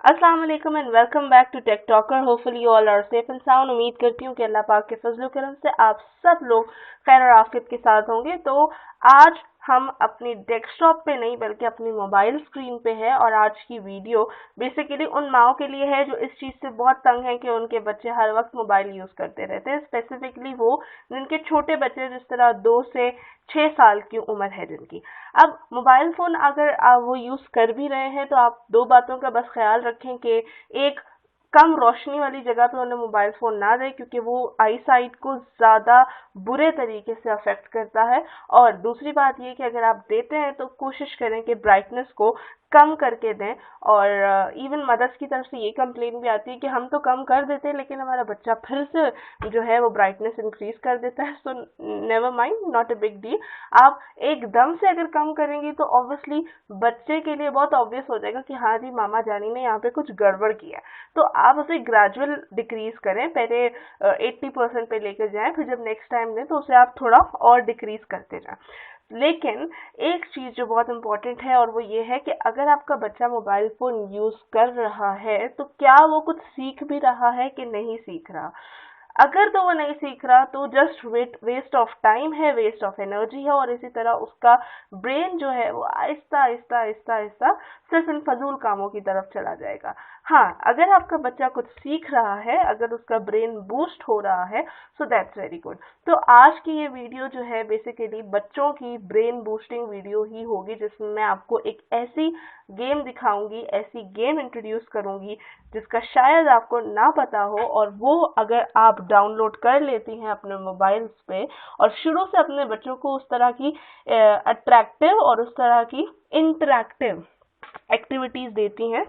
अस्सलाम वालेकुम and welcome back to Tech Talker. Hopefully you all are safe and sound. उम्मीद करती हूँ कि अल्लाह पाक के फजल करम से आप सब लोग खैर और आफियत के साथ होंगे। तो आज हम अपनी डेस्कटॉप पे नहीं बल्कि अपनी मोबाइल स्क्रीन पे है और आज की वीडियो बेसिकली उन माओ के लिए है जो इस चीज़ से बहुत तंग है कि उनके बच्चे हर वक्त मोबाइल यूज़ करते रहते हैं, स्पेसिफिकली वो जिनके छोटे बच्चे जिस तरह 2 से 6 साल की उम्र है जिनकी। अब मोबाइल फ़ोन अगर आप वो यूज़ कर भी रहे हैं तो आप दो बातों का बस ख्याल रखें कि एक कम रोशनी वाली जगह पे उन्हें मोबाइल फ़ोन ना दें क्योंकि वो आई साइट को ज़्यादा बुरे तरीके से अफेक्ट करता है। और दूसरी बात ये कि अगर आप देते हैं तो कोशिश करें कि ब्राइटनेस को कम करके दें। और इवन मदर्स की तरफ से ये कंप्लेन भी आती है कि हम तो कम कर देते हैं लेकिन हमारा बच्चा फिर से जो है वो ब्राइटनेस इंक्रीज कर देता है। So never mind, not a big deal. आप एकदम से अगर कम करेंगी तो ऑब्वियसली बच्चे के लिए बहुत ऑब्वियस हो जाएगा कि हाँ जी मामा जानी ने यहाँ पे कुछ गड़बड़ किया है। तो आप उसे ग्रेजुअल डिक्रीज करें, पहले 80% पे लेकर जाएं, फिर जब नेक्स्ट टाइम दें तो उसे आप थोड़ा और डिक्रीज करते जाएं। लेकिन एक चीज़ जो बहुत इम्पोर्टेंट है और वो ये है कि अगर आपका बच्चा मोबाइल फ़ोन यूज़ कर रहा है तो क्या वो कुछ सीख भी रहा है कि नहीं सीख रहा। अगर तो वो नहीं सीख रहा तो जस्ट वेस्ट ऑफ टाइम है, वेस्ट ऑफ एनर्जी है और इसी तरह उसका ब्रेन जो है वो आहिस्ता आहिस्ता आहिस्ता आहिस्ता सिर्फ इन फजूल कामों की तरफ चला जाएगा। हाँ, अगर आपका बच्चा कुछ सीख रहा है, अगर उसका ब्रेन बूस्ट हो रहा है, सो दैट्स वेरी गुड। तो आज की ये वीडियो जो है बेसिकली बच्चों की ब्रेन बूस्टिंग वीडियो ही होगी जिसमें मैं आपको एक ऐसी गेम दिखाऊंगी, ऐसी गेम इंट्रोड्यूस करूंगी जिसका शायद आपको ना पता हो, और वो अगर आप डाउनलोड कर लेती हैं अपने मोबाइल्स पे और शुरू से अपने बच्चों को उस तरह की अट्रैक्टिव और उस तरह की इंटरैक्टिव एक्टिविटीज देती हैं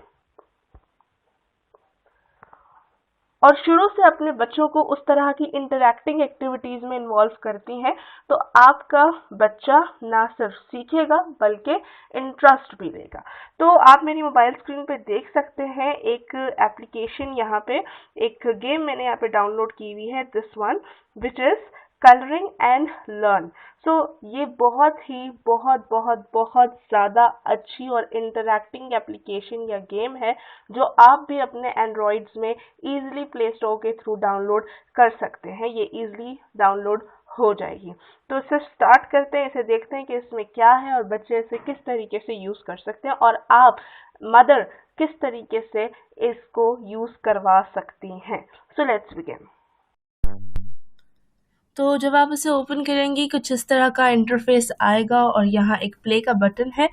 और शुरू से अपने बच्चों को उस तरह की इंटरैक्टिंग एक्टिविटीज में इन्वॉल्व करती हैं तो आपका बच्चा ना सिर्फ सीखेगा बल्कि इंटरेस्ट भी लेगा। तो आप मेरी मोबाइल स्क्रीन पे देख सकते हैं एक एप्लीकेशन, यहाँ पे एक गेम मैंने यहाँ पे डाउनलोड की हुई है, this one which is colouring and learn. So ये बहुत बहुत बहुत ज़्यादा अच्छी और इंटरैक्टिंग एप्लीकेशन या गेम है जो आप भी अपने एंड्रॉइड्स में ईजिली प्ले स्टोर के थ्रू डाउनलोड कर सकते हैं। ये ईजिली डाउनलोड हो जाएगी। तो इसे स्टार्ट करते हैं, इसे देखते हैं कि इसमें क्या है और बच्चे इसे किस तरीके से यूज़ कर सकते हैं और आप मदर किस तरीके से इसको यूज़ करवा सकती हैं। So let's begin. तो जब आप इसे ओपन करेंगी कुछ इस तरह का इंटरफेस आएगा और यहाँ एक प्ले का बटन है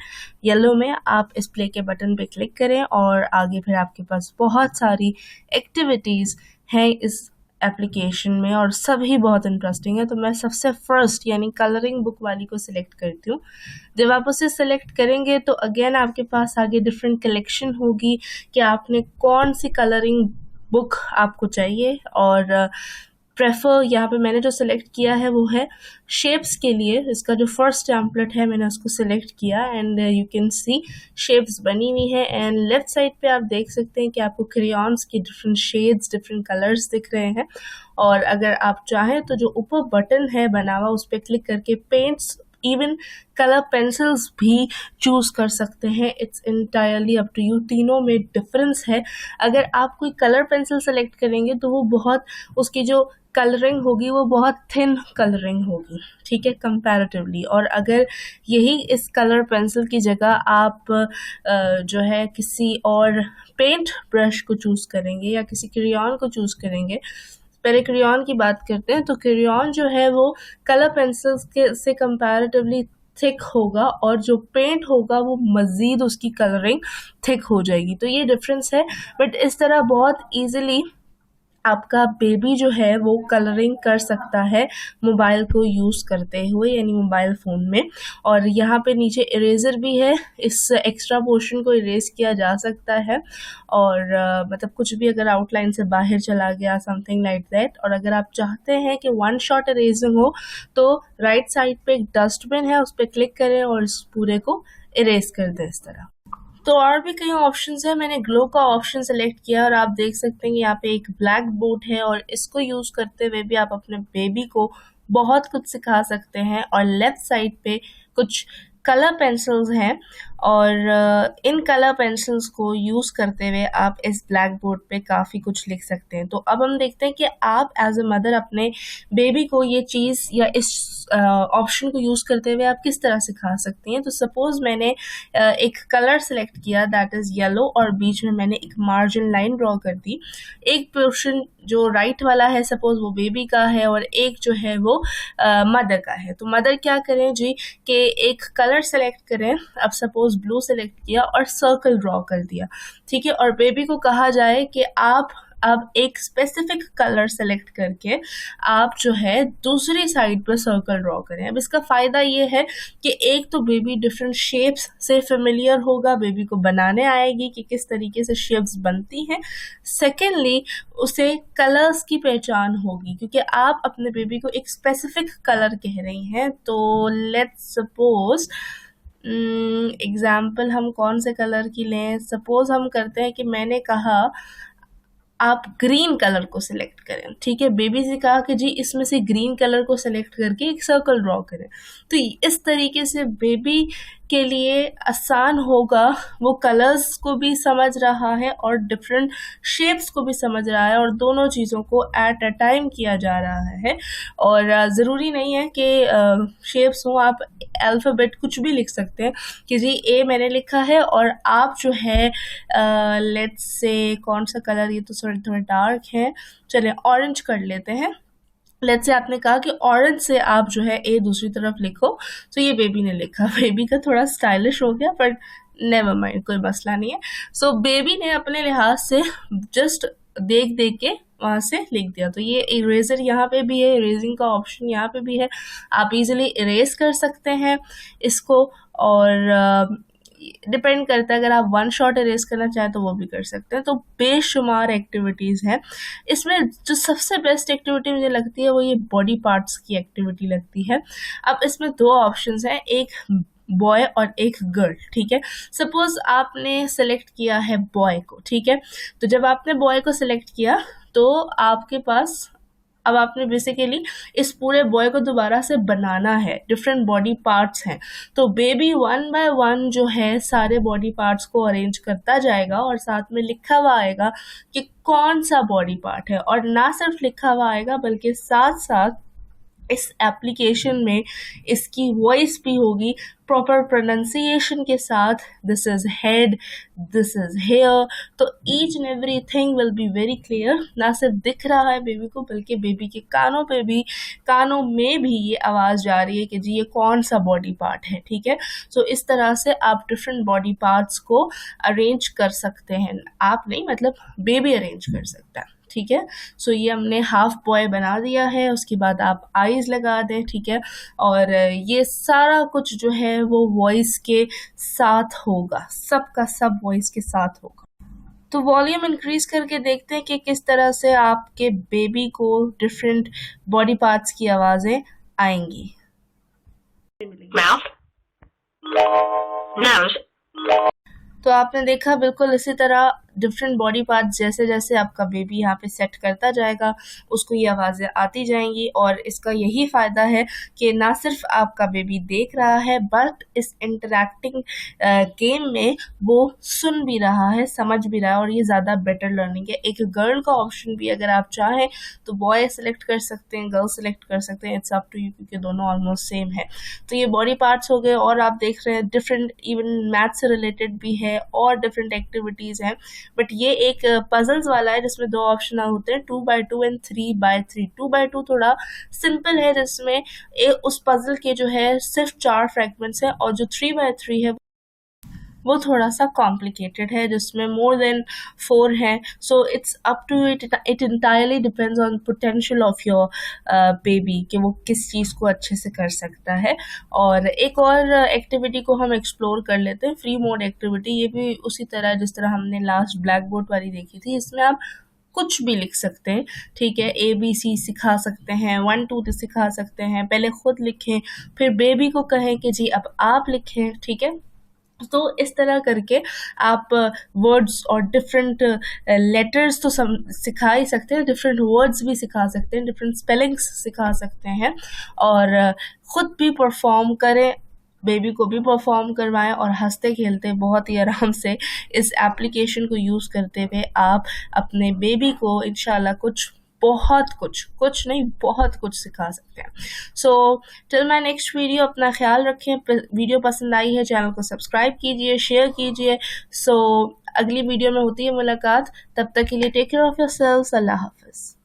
येलो में, आप इस प्ले के बटन पे क्लिक करें और आगे फिर आपके पास बहुत सारी एक्टिविटीज़ हैं इस एप्लीकेशन में और सभी बहुत इंटरेस्टिंग है। तो मैं सबसे फर्स्ट यानी कलरिंग बुक वाली को सिलेक्ट करती हूँ। जब आप उसे सिलेक्ट करेंगे तो अगेन आपके पास आगे डिफरेंट कलेक्शन होगी कि आपने कौन सी कलरिंग बुक आपको चाहिए। और प्रेफर यहाँ पे मैंने जो सिलेक्ट किया है वो है शेप्स के लिए। इसका जो फर्स्ट टेम्पलेट है मैंने उसको सिलेक्ट किया and you can see shapes बनी हुई है। एंड लेफ्ट साइड पे आप देख सकते हैं कि आपको क्रेयॉन्स की डिफरेंट शेड्स, डिफरेंट कलर्स दिख रहे हैं। और अगर आप चाहें तो जो ऊपर बटन है बना हुआ उस पर क्लिक करके पेंट्स, इवन कलर पेंसिल्स भी चूज कर सकते हैं। It's entirely up to you. तीनों में डिफरेंस है। अगर आप कोई कलर पेंसिल सेलेक्ट करेंगे तो वो बहुत, उसकी जो कलरिंग होगी वो बहुत थिन कलरिंग होगी, ठीक है, कंपैरेटिवली। और अगर यही इस कलर पेंसिल की जगह आप जो है किसी और पेंट ब्रश को चूज करेंगे या किसी क्रेयॉन को चूज करेंगे। पहले क्रेयॉन की बात करते हैं। तो क्रेयॉन जो है वो कलर पेंसिल्स के से कंपैरेटिवली थिक होगा और जो पेंट होगा वो मज़ीद उसकी कलरिंग थिक हो जाएगी। तो ये डिफरेंस है। बट इस तरह बहुत इजीली आपका बेबी जो है वो कलरिंग कर सकता है मोबाइल को यूज़ करते हुए यानी मोबाइल फ़ोन में। और यहाँ पे नीचे इरेज़र भी है, इस एक्स्ट्रा पोर्शन को इरेज किया जा सकता है। और मतलब कुछ भी अगर आउटलाइन से बाहर चला गया, समथिंग लाइक दैट। और अगर आप चाहते हैं कि वन शॉट इरेजिंग हो तो राइट साइड पे एक डस्टबिन है, उस पर क्लिक करें और इस पूरे को इरेज कर दें इस तरह। तो और भी कई ऑप्शंस है। मैंने ग्लो का ऑप्शन सेलेक्ट किया और आप देख सकते हैं कि यहाँ पे एक ब्लैक बोर्ड है और इसको यूज करते हुए भी आप अपने बेबी को बहुत कुछ सिखा सकते हैं। और लेफ्ट साइड पे कुछ कलर पेंसिल्स हैं और इन कलर पेंसिल्स को यूज़ करते हुए आप इस ब्लैक बोर्ड पे काफ़ी कुछ लिख सकते हैं। तो अब हम देखते हैं कि आप एज अ मदर अपने बेबी को ये चीज़ या इस ऑप्शन को यूज़ करते हुए आप किस तरह सिखा सकती हैं। तो सपोज़ मैंने एक कलर सेलेक्ट किया दैट इज़ येलो और बीच में मैंने एक मार्जिन लाइन ड्रॉ कर दी। एक पोर्शन जो राइट वाला है सपोज़ वो बेबी का है और एक जो है वो मदर का है। तो मदर क्या करें जी कि एक कलर सेलेक्ट करें, अब सपोज़ ब्लू सेलेक्ट किया और सर्कल ड्रॉ कर दिया, ठीक है। और बेबी को कहा जाए कि आप अब एक स्पेसिफिक कलर सेलेक्ट करके आप जो है दूसरी साइड पर सर्कल ड्रॉ करें। अब इसका फ़ायदा ये है कि एक तो बेबी डिफरेंट शेप्स से फेमिलियर होगा, बेबी को बनाने आएगी कि किस तरीके से शेप्स बनती हैं। सेकेंडली उसे कलर्स की पहचान होगी क्योंकि आप अपने बेबी को एक स्पेसिफिक कलर कह रही हैं। तो लेट्स सपोज एग्जाम्पल हम कौन से कलर की लें। सपोज हम करते हैं कि मैंने कहा आप ग्रीन कलर को सिलेक्ट करें, ठीक है। बेबी से कहा कि जी इसमें से ग्रीन कलर को सिलेक्ट करके एक सर्कल ड्रॉ करें। तो इस तरीके से बेबी के लिए आसान होगा, वो कलर्स को भी समझ रहा है और डिफरेंट शेप्स को भी समझ रहा है और दोनों चीज़ों को एट अ टाइम किया जा रहा है। और ज़रूरी नहीं है कि शेप्स हो, आप अल्फ़ाबेट कुछ भी लिख सकते हैं कि जी ए मैंने लिखा है और आप जो है लेट्स से कौन सा कलर, ये तो थोड़ा डार्क है, चलिए ऑरेंज कर लेते हैं। लेट्स से आपने कहा कि ऑरेंज से आप जो है ए दूसरी तरफ लिखो, तो ये बेबी ने लिखा। बेबी का थोड़ा स्टाइलिश हो गया बट नेवर माइंड, कोई मसला नहीं है। सो बेबी ने अपने लिहाज से जस्ट देख देख के वहाँ से लिख दिया। तो ये इरेजर यहाँ पे भी है, इरेजिंग का ऑप्शन यहाँ पे भी है, आप इजीली इरेज कर सकते हैं इसको। और डिपेंड करता है, अगर आप वन शॉट इरेज करना चाहें तो वो भी कर सकते हैं। तो बेशुमार एक्टिविटीज़ हैं इसमें। जो सबसे बेस्ट एक्टिविटी मुझे लगती है वो ये बॉडी पार्ट्स की एक्टिविटी लगती है। अब इसमें दो ऑप्शंस हैं, एक बॉय और एक गर्ल, ठीक है। सपोज आपने सेलेक्ट किया है बॉय को, ठीक है। तो जब आपने बॉय को सिलेक्ट किया तो आपके पास अब आपने बेसिकली इस पूरे बॉय को दोबारा से बनाना है, डिफरेंट बॉडी पार्ट्स हैं। तो बेबी वन बाय वन जो है सारे बॉडी पार्ट्स को अरेंज करता जाएगा और साथ में लिखा हुआ आएगा कि कौन सा बॉडी पार्ट है। और ना सिर्फ लिखा हुआ आएगा बल्कि साथ साथ इस एप्लीकेशन में इसकी वॉइस भी होगी प्रॉपर प्रोनाउंसिएशन के साथ, this is head, this is hair. तो each and everything will be very clear. ना सिर्फ दिख रहा है बेबी को बल्कि बेबी के कानों में भी ये आवाज़ जा रही है कि जी ये कौन सा बॉडी पार्ट है, ठीक है। सो इस तरह से आप डिफरेंट बॉडी पार्ट्स को अरेंज कर सकते हैं। आप नहीं, मतलब बेबी अरेंज कर सकता है, ठीक है। सो ये हमने हाफ बॉय बना दिया है। उसके बाद आप आईज लगा दें, ठीक है। और ये सारा कुछ जो है वो वॉइस के साथ होगा, सबका सब वॉइस के साथ होगा। तो वॉल्यूम इंक्रीज करके देखते हैं कि किस तरह से आपके बेबी को डिफरेंट बॉडी पार्ट्स की आवाज़ें आएंगी। Mouth, nose. तो आपने देखा बिल्कुल इसी तरह डिफरेंट बॉडी पार्ट्स जैसे जैसे आपका बेबी यहाँ पे सेट करता जाएगा उसको ये आवाज़ें आती जाएंगी। और इसका यही फ़ायदा है कि ना सिर्फ आपका बेबी देख रहा है बट इस इंटरैक्टिंग गेम में वो सुन भी रहा है, समझ भी रहा है और ये ज़्यादा बेटर लर्निंग है। एक गर्ल का ऑप्शन भी अगर आप चाहें तो बॉय सेलेक्ट कर सकते हैं, गर्ल सेलेक्ट कर सकते हैं, इट्स अप टू यू क्योंकि दोनों ऑलमोस्ट सेम है। तो ये बॉडी पार्ट्स हो गए और आप देख रहे हैं डिफरेंट इवन मैथ से रिलेटेड भी है और डिफरेंट एक्टिविटीज़ हैं। बट ये एक पजल्स वाला है जिसमें दो ऑप्शन होते हैं 2x2 एंड 3x3। 2x2 थोड़ा सिंपल है जिसमें उस पजल के जो है सिर्फ 4 फ्रैगमेंट्स हैं और जो 3x3 है वो थोड़ा सा कॉम्प्लिकेटेड है जिसमें मोर देन 4 हैं। So it's up to it entirely depends on potential of your baby कि वो किस चीज़ को अच्छे से कर सकता है। और एक और एक्टिविटी को हम एक्सप्लोर कर लेते हैं, फ्री मोड एक्टिविटी। ये भी उसी तरह जिस तरह हमने लास्ट ब्लैक बोर्ड वाली देखी थी, इसमें आप कुछ भी लिख सकते हैं, ठीक है। ABC सिखा सकते हैं, 1 2 सिखा सकते हैं, पहले खुद लिखें फिर बेबी को कहें कि जी अब आप लिखें, ठीक है। तो इस तरह करके आप वर्ड्स और डिफरेंट लेटर्स तो सिखा ही सकते हैं, डिफरेंट वर्ड्स भी सिखा सकते हैं, डिफरेंट स्पेलिंग्स सिखा सकते हैं और ख़ुद भी परफॉर्म करें बेबी को भी परफॉर्म करवाएं और हंसते खेलते बहुत ही आराम से इस एप्लीकेशन को यूज़ करते हुए आप अपने बेबी को इंशाल्लाह कुछ नहीं बहुत कुछ सिखा सकते हैं। So till my next video, अपना ख्याल रखें। वीडियो पसंद आई है, चैनल को सब्सक्राइब कीजिए, शेयर कीजिए। सो अगली वीडियो में होती है मुलाकात, तब तक के लिए टेक केयर ऑफ़ योरसेल्व्स। अल्लाह हाफ़िज़।